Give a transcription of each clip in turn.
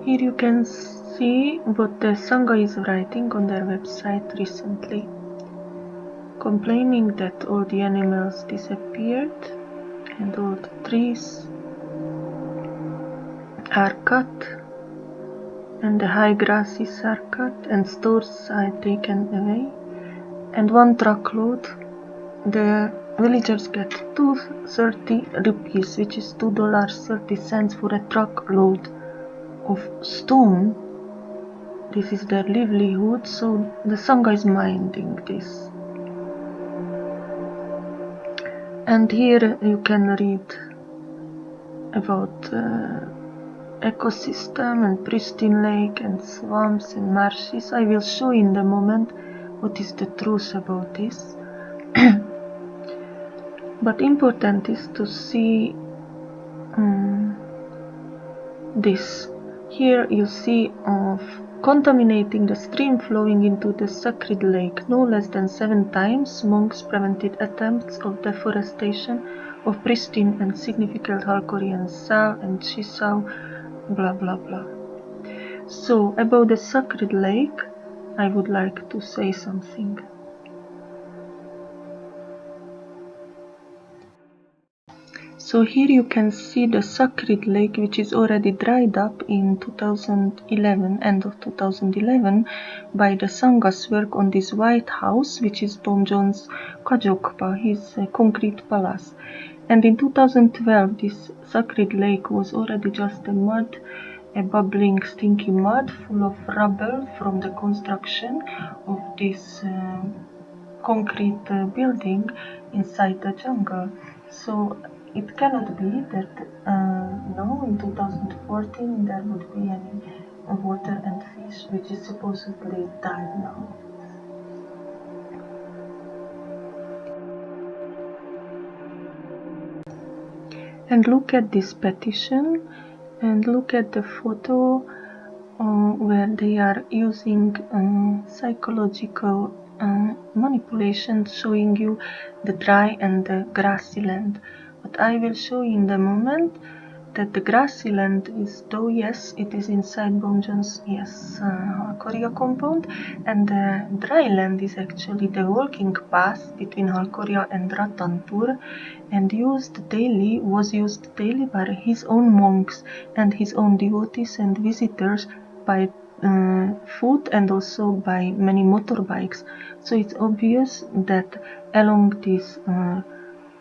Here you can see what the Sangha is writing on their website recently, complaining that all the animals disappeared and all the trees are cut and the high grasses are cut and stores are taken away, and one truckload the villagers get 230 rupees, which is $2.30 for a truckload of stone. This is their livelihood, so the Sangha is minding this. And here you can read about ecosystem and pristine lake and swamps and marshes. I will show in the moment what is the truth about this. But important is to see this. Here you see of contaminating the stream flowing into the sacred lake. No less than 7 times monks prevented attempts of deforestation of pristine and significant Halkhorian Sao and Chisao, blah blah blah. So about the sacred lake, I would like to say something. So here you can see the sacred lake, which is already dried up in 2011, end of 2011, by the Sangha's work on this White House, which is Bomjon's Kajokpa, his concrete palace. And in 2012, this sacred lake was already just a mud, a bubbling, stinky mud full of rubble from the construction of this concrete building inside the jungle. So it cannot be that now in 2014 there would be any water and fish, which is supposedly died now. And look at this petition and look at the photo where they are using psychological manipulation, showing you the dry and the grassy land. But I will show you in the moment that the grassy land is, though yes, it is inside Bomjon's Halkhoria compound, and the dry land is actually the walking path between Halkhoria and Ratanpur, and was used daily by his own monks and his own devotees and visitors by foot and also by many motorbikes. So it's obvious that along this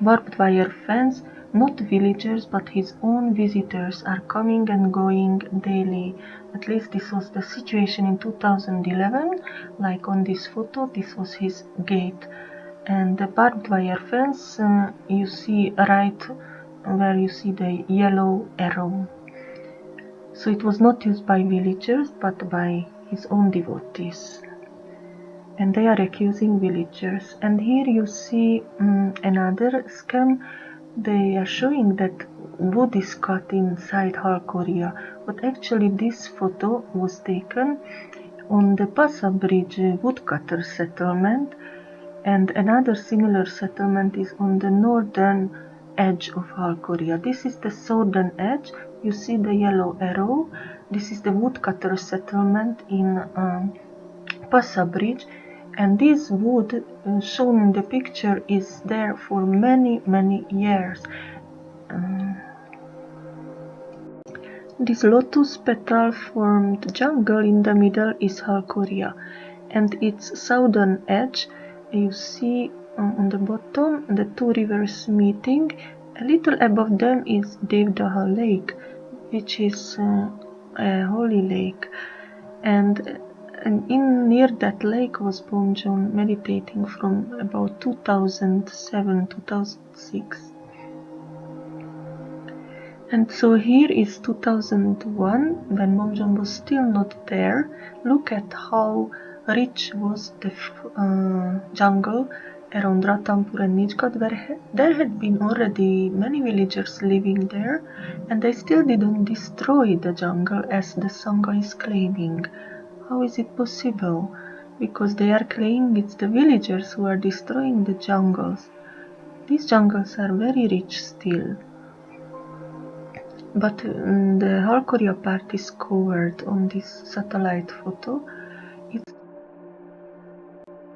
barbed wire fence, not villagers but his own visitors are coming and going daily. At least this was the situation in 2011, like on this photo, this was his gate. And the barbed wire fence you see right where you see the yellow arrow. So it was not used by villagers but by his own devotees. And they are accusing villagers. And here you see another scam. They are showing that wood is cut inside Halkhoria, but actually this photo was taken on the Pasa Bridge woodcutter settlement, and another similar settlement is on the northern edge of Halkhoria. This is the southern edge. You see the yellow arrow. This is the woodcutter settlement in Pasa Bridge, and this wood shown in the picture is there for many years. This lotus petal formed jungle in the middle is Halkhoria, and its southern edge you see on the bottom the two rivers meeting. A little above them is Devdaha Lake, which is a holy lake, and near that lake was Bomjon meditating from about 2007-2006. And so here is 2001, when Bomjon was still not there. Look at how rich was the jungle around Ratanpur and Nijgat, where there had been already many villagers living there, and they still didn't destroy the jungle as the Sangha is claiming. How is it possible? Because they are claiming it's the villagers who are destroying the jungles. These jungles are very rich still. but the Halkhoria part is covered on this satellite photo.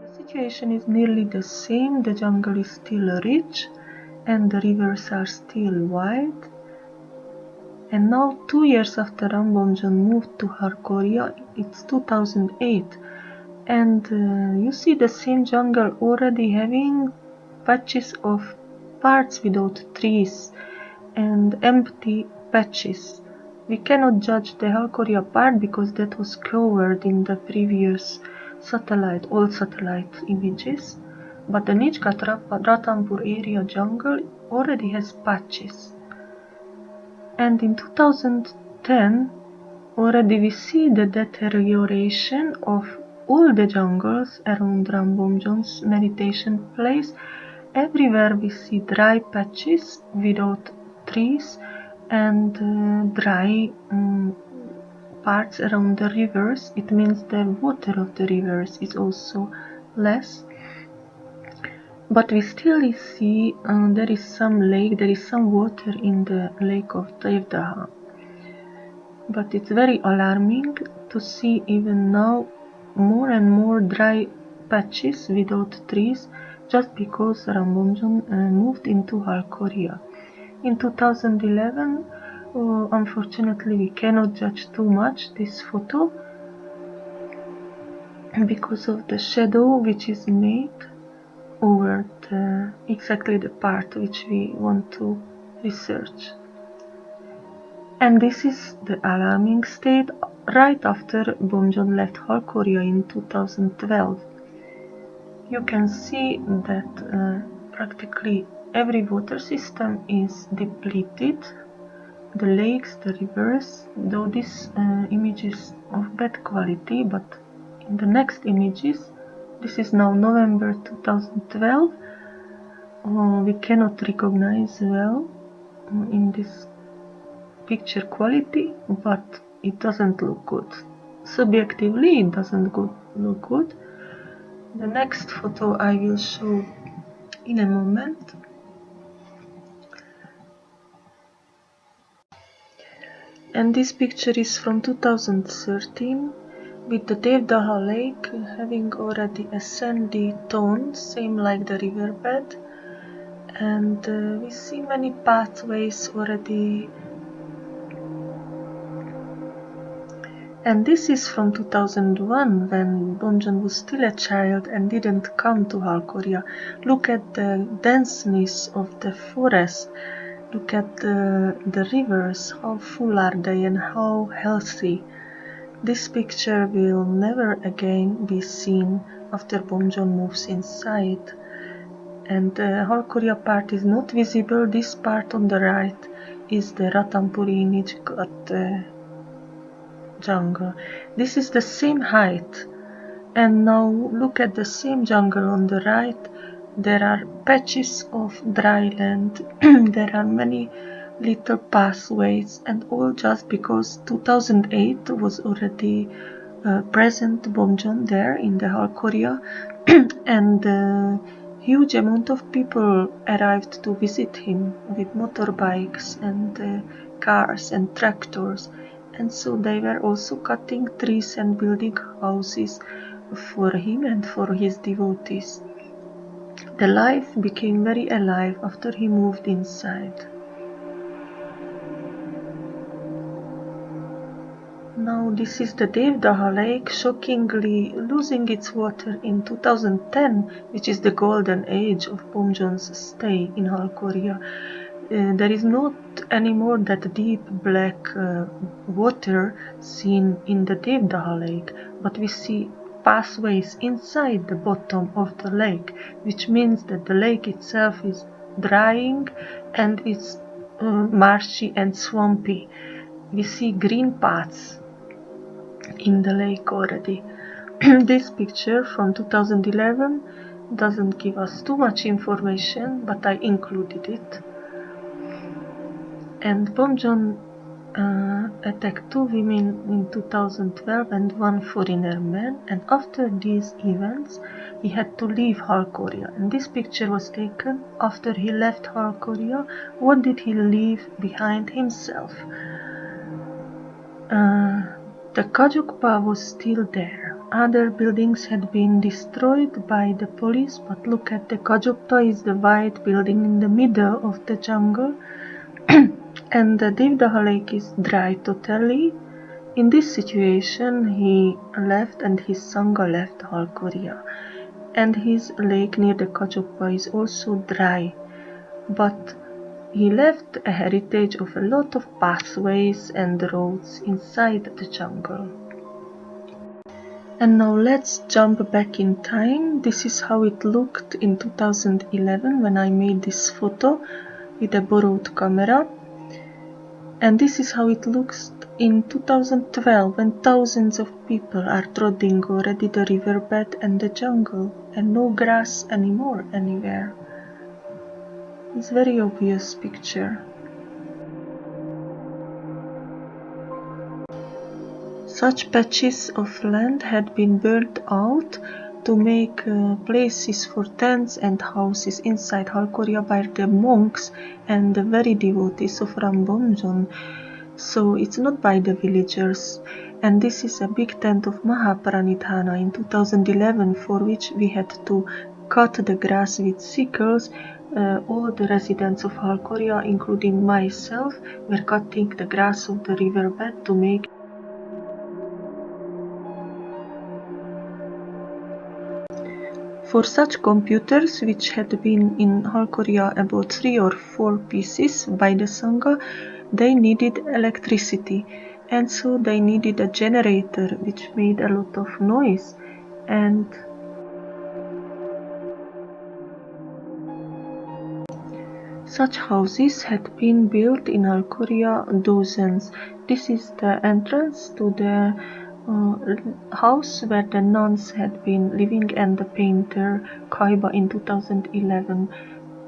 The situation is nearly the same. The jungle is still rich and the rivers are still wide. And now, 2 years after Rambomjon moved to Halkhoria, it's 2008, and you see the same jungle already having patches of parts without trees and empty patches. We cannot judge the Halkhoria part because that was covered in the previous old satellite images, but the Nijgat Ratampur area jungle already has patches. And in 2010, already we see the deterioration of all the jungles around Rambomjon's meditation place. Everywhere we see dry patches without trees and dry parts around the rivers. It means the water of the rivers is also less. But we still see there is some water in the lake of Bden-Pa. But it's very alarming to see even now more and more dry patches without trees just because Rambomjon moved into Halkhoria. In 2011, unfortunately we cannot judge too much this photo because of the shadow which is made over exactly the part which we want to research. And this is the alarming state right after Bomjon left Halkhoria in 2012. You can see that practically every water system is depleted. The lakes, the rivers, though this image is of bad quality, but in the next images, this is now November 2012, we cannot recognize well in this picture quality, but it doesn't look good. Subjectively, it doesn't look good. The next photo I will show in a moment. And this picture is from 2013 with the Devdaha lake having already a sandy tone, same like the riverbed. And we see many pathways already. And this is from 2001 when Bomjon was still a child and didn't come to Halkhoria. Look at the denseness of the forest. Look at the rivers, how full are they and how healthy. This picture will never again be seen after Bomjon moves inside. And the Halkhoria part is not visible. This part on the right is the Ratampuri Nijgat jungle. This is the same height. And now look at the same jungle on the right. There are patches of dry land. There are many little pathways, and all just because 2008 was already present Bomjon there in the Halkhoria, and a huge amount of people arrived to visit him with motorbikes and cars and tractors, and so they were also cutting trees and building houses for him and for his devotees. The life became very alive after he moved inside. Now this is the Devdaha lake, shockingly losing its water in 2010, which is the golden age of Bomjon's stay in Halkhoria. There is not anymore that deep black water seen in the Devdaha lake, but we see pathways inside the bottom of the lake, which means that the lake itself is drying and it's marshy and swampy. We see green paths in the lake already. This picture from 2011 doesn't give us too much information, but I included it. And Bomjon attacked 2 women in 2012 and 1 foreigner man, and after these events he had to leave Halkhoria, and this picture was taken after he left Halkhoria. What did he leave behind himself? The Kajukpa was still there. Other buildings had been destroyed by the police, but look at the Kajukpa is the white building in the middle of the jungle. And the Divdaha lake is dry totally. In this situation, he left and his Sangha left Halkhoria. And his lake near the Kajukpa is also dry. But he left a heritage of a lot of pathways and roads inside the jungle. And now let's jump back in time. This is how it looked in 2011 when I made this photo with a borrowed camera. And this is how it looks in 2012 when thousands of people are trotting already the riverbed and the jungle and no grass anymore anywhere. It's a very obvious picture. Such patches of land had been burnt out to make places for tents and houses inside Halkhoria by the monks and the very devotees of Rambonjon. So it's not by the villagers. And this is a big tent of Mahaparanidhana in 2011 for which we had to cut the grass with sickles. All the residents of Halkhoria, including myself, were cutting the grass of the riverbed to make for such computers, which had been in Halkhoria about 3 or 4 pieces by the Sangha, they needed electricity, and so they needed a generator which made a lot of noise. And such houses had been built in Halkhoria dozens. This is the entrance to the house where the nuns had been living and the painter Kaiba in 2011.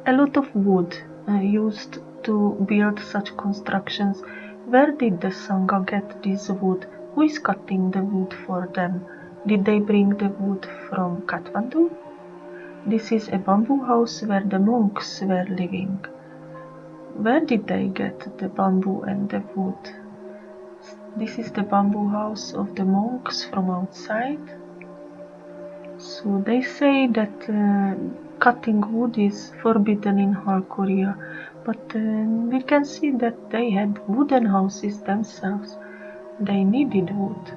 A lot of wood used to build such constructions. Where did the Sangha get this wood? Who is cutting the wood for them? Did they bring the wood from Kathmandu? This is a bamboo house where the monks were living. Where did they get the bamboo and the wood? This is the bamboo house of the monks from outside. So they say that cutting wood is forbidden in Halkhoria, but we can see that they had wooden houses themselves. They needed wood.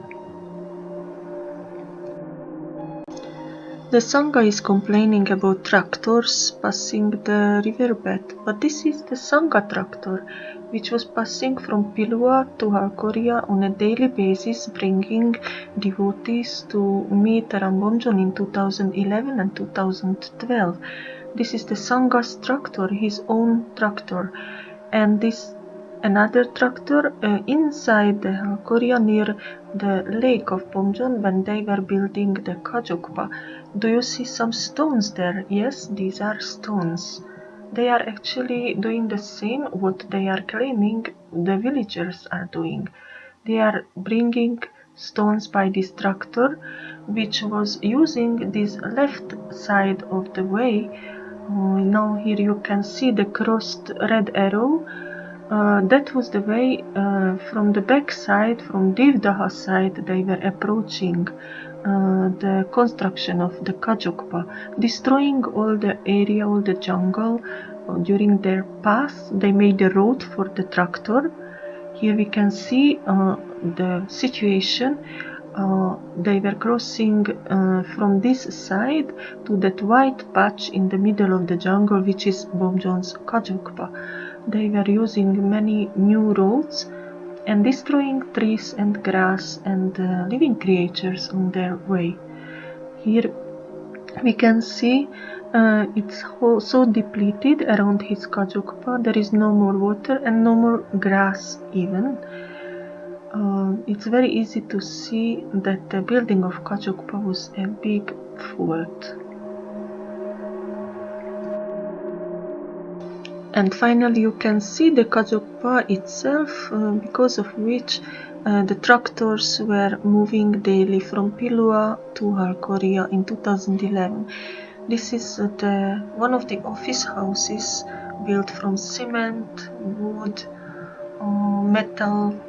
The Sangha is complaining about tractors passing the riverbed, but this is the Sangha tractor, which was passing from Pilua to Halkhoria on a daily basis, bringing devotees to meet Rambonjon in 2011 and 2012. This is the Sangha's tractor, his own tractor, and this another tractor inside the Halkhoria near the lake of Bomjon when they were building the Kajukpa. Do you see some stones there? Yes, these are stones. They are actually doing the same what they are claiming the villagers are doing. They are bringing stones by this tractor, which was using this left side of the way. Now here you can see the crossed red arrow. That was the way from the back side, from Divdaha side, they were approaching the construction of the Kajukpa, destroying all the area, all the jungle during their path. They made a road for the tractor. Here we can see the situation. They were crossing from this side to that white patch in the middle of the jungle, which is Bomjon's Kajukpa. They were using many new roads and destroying trees and grass and living creatures on their way. Here we can see it's so depleted around his Kajukpa. There is no more water and no more grass even. It's very easy to see that the building of Kajukpa was a big fault. And finally you can see the Jyampa itself, because of which the tractors were moving daily from Pilua to Halkhoria in 2011. This is one of the office houses built from cement, wood, metal,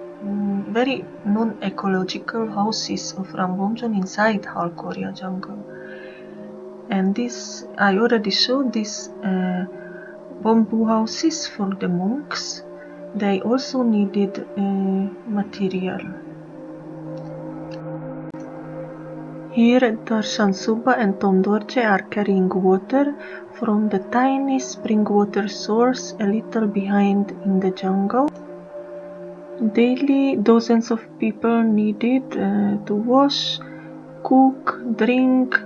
very non-ecological houses of Rambomjon inside Halkhoria jungle. And this, I already showed this bamboo houses for the monks. They also needed material. Here Darshan Subba and Tom Dorje are carrying water from the tiny spring water source a little behind in the jungle. Daily dozens of people needed to wash, cook, drink,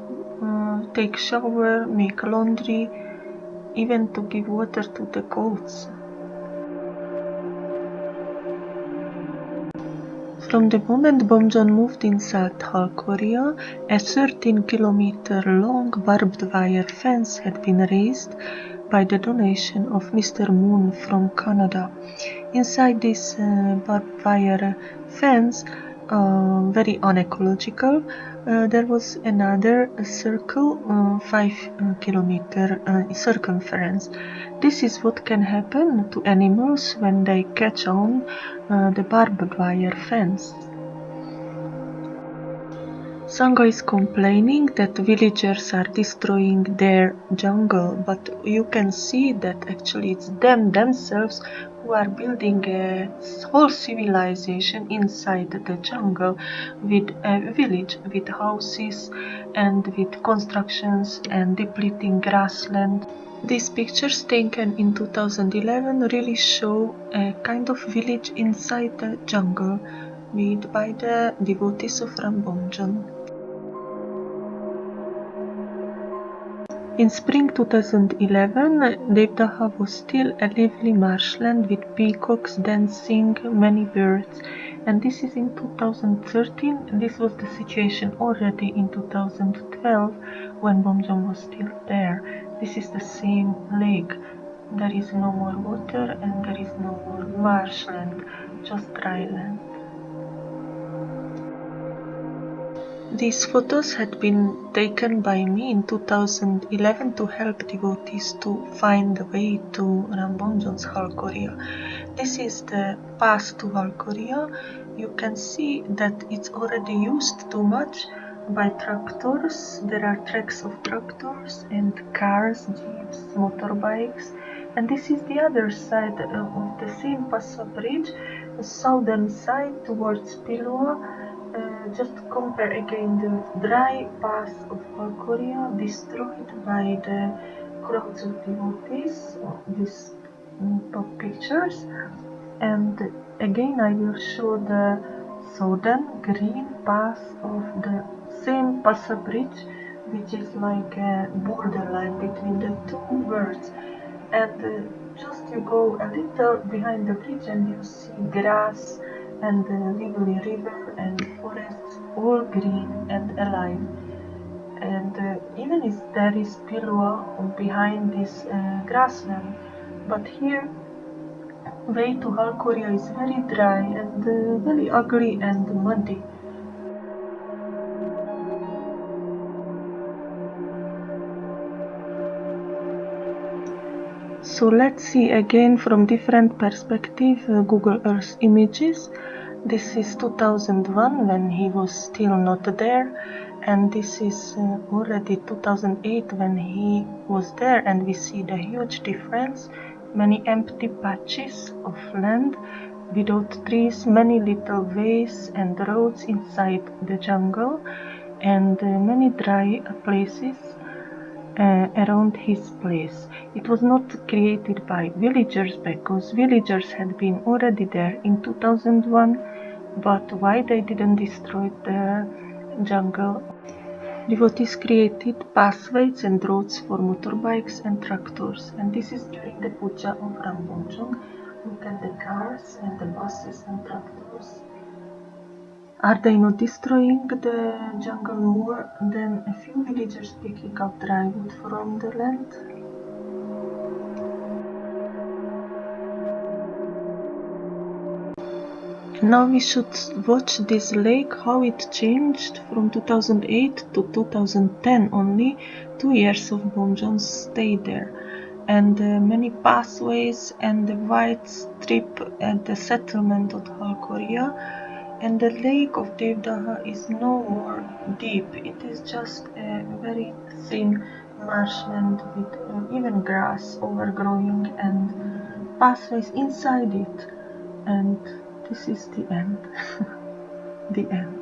take shower, make laundry, even to give water to the goats. From the moment Bomjon moved inside Halkhoria, a 13-kilometer long barbed wire fence had been raised by the donation of Mr. Moon from Canada. Inside this barbed wire fence, very unecological, there was another circle, 5-kilometer circumference. This is what can happen to animals when they catch on the barbed wire fence. Sangha is complaining that villagers are destroying their jungle, but you can see that actually it's themselves who are building a whole civilization inside the jungle, with a village, with houses and with constructions and depleting grassland. These pictures taken in 2011 really show a kind of village inside the jungle made by the devotees of Rambomjon. In spring 2011, Bden-Pa was still a lively marshland with peacocks dancing, many birds, and this is in 2013. This was the situation already in 2012 when Bomjon was still there. This is the same lake. There is no more water and there is no more marshland, just dry land. These photos had been taken by me in 2011 to help devotees to find the way to Rambomjon's Halkhoria. This is the path to Halkhoria. You can see that it's already used too much by tractors. There are tracks of tractors and cars, jeeps, motorbikes. And this is the other side of the same Passa bridge, the southern side towards Pilua. Just compare again the dry path of Halkhoria destroyed by the crowds of devotees, these top pictures, and again I will show the southern green path of the same Passa bridge, which is like a borderline between the two worlds. And just you go a little behind the bridge and you see grass and the lively river and forests, all green and alive. And even if there is Pilua behind this grassland, but here way to Halkhoria is very dry and very ugly and muddy. So let's see again from different perspective Google Earth images. This is 2001 when he was still not there, and this is already 2008 when he was there, and we see the huge difference. Many empty patches of land without trees, many little ways and roads inside the jungle, and many dry places around his place. It was not created by villagers because villagers had been already there in 2001, but why they didn't destroy the jungle? Devotees created pathways and roads for motorbikes and tractors, and this is during the puja of Rambomjon. Look at the cars and the buses and tractors. Are they not destroying the jungle more than a few villagers picking up dry wood from the land? Now we should watch this lake, how it changed from 2008 to 2010. Only 2 years of bomb zones stayed there, and many pathways and the white strip at the settlement of Halkhoria, and the lake of Bden-Pa is no more deep. It is just a very thin marshland with even grass overgrowing and pathways inside it. And this is the end. The end.